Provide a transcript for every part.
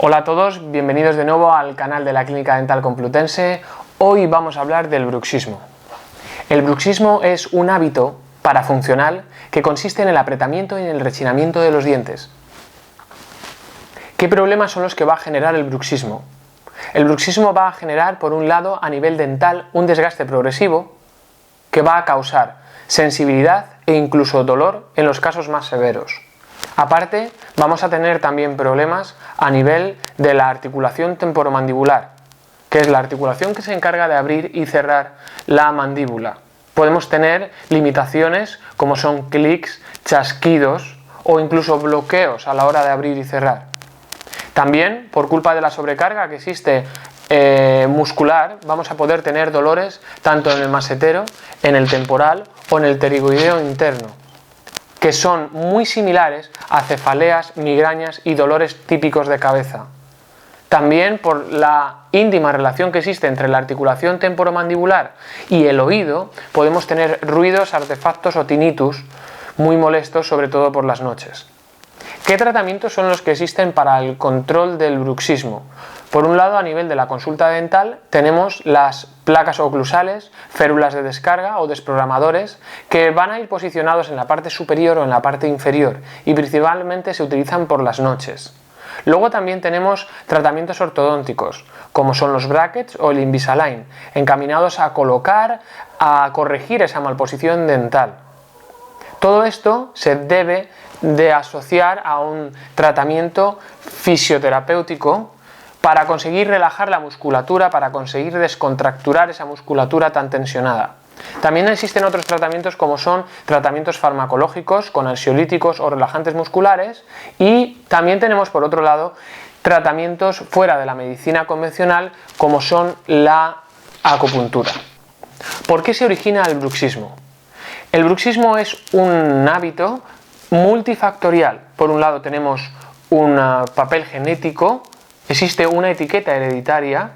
Hola a todos, bienvenidos de nuevo al canal de la Clínica Dental Complutense. Hoy vamos a hablar del bruxismo. El bruxismo es un hábito parafuncional que consiste en el apretamiento y en el rechinamiento de los dientes. ¿Qué problemas son los que va a generar el bruxismo? El bruxismo va a generar, por un lado, a nivel dental, un desgaste progresivo que va a causar sensibilidad e incluso dolor en los casos más severos. Aparte, vamos a tener también problemas a nivel de la articulación temporomandibular, que es la articulación que se encarga de abrir y cerrar la mandíbula. Podemos tener limitaciones como son clics, chasquidos o incluso bloqueos a la hora de abrir y cerrar. También, por culpa de la sobrecarga que existe muscular, vamos a poder tener dolores tanto en el masetero, en el temporal o en el pterigoideo interno, que son muy similares a cefaleas, migrañas y dolores típicos de cabeza. También por la íntima relación que existe entre la articulación temporomandibular y el oído, podemos tener ruidos, artefactos o tinnitus muy molestos, sobre todo por las noches. ¿Qué tratamientos son los que existen para el control del bruxismo? Por un lado, a nivel de la consulta dental, tenemos las placas oclusales, férulas de descarga o desprogramadores que van a ir posicionados en la parte superior o en la parte inferior y principalmente se utilizan por las noches. Luego también tenemos tratamientos ortodónticos, como son los brackets o el Invisalign, encaminados a colocar, a corregir esa malposición dental. Todo esto se debe de asociar a un tratamiento fisioterapéutico para conseguir relajar la musculatura, para conseguir descontracturar esa musculatura tan tensionada. También existen otros tratamientos como son tratamientos farmacológicos con ansiolíticos o relajantes musculares y también tenemos por otro lado tratamientos fuera de la medicina convencional como son la acupuntura. ¿Por qué se origina el bruxismo? El bruxismo es un hábito multifactorial. Por un lado tenemos un papel genético, existe una etiqueta hereditaria.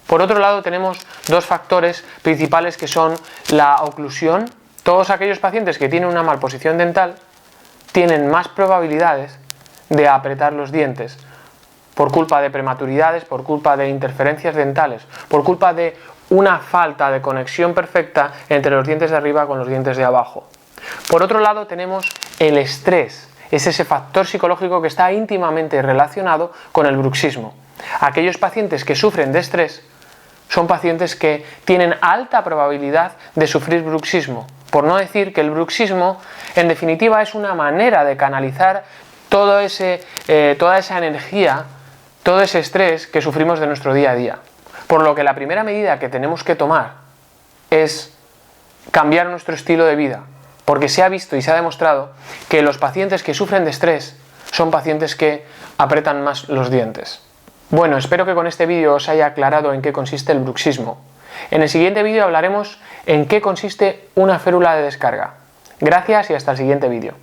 Por otro lado tenemos dos factores principales que son la oclusión. Todos aquellos pacientes que tienen una malposición dental tienen más probabilidades de apretar los dientes por culpa de prematuridades, por culpa de interferencias dentales, por culpa de una falta de conexión perfecta entre los dientes de arriba con los dientes de abajo. Por otro lado tenemos el estrés, es ese factor psicológico que está íntimamente relacionado con el bruxismo. Aquellos pacientes que sufren de estrés son pacientes que tienen alta probabilidad de sufrir bruxismo, por no decir que el bruxismo en definitiva es una manera de canalizar toda esa energía, todo ese estrés que sufrimos de nuestro día a día. Por lo que la primera medida que tenemos que tomar es cambiar nuestro estilo de vida, porque se ha visto y se ha demostrado que los pacientes que sufren de estrés son pacientes que apretan más los dientes. Bueno, espero que con este vídeo os haya aclarado en qué consiste el bruxismo. En el siguiente vídeo hablaremos en qué consiste una férula de descarga. Gracias y hasta el siguiente vídeo.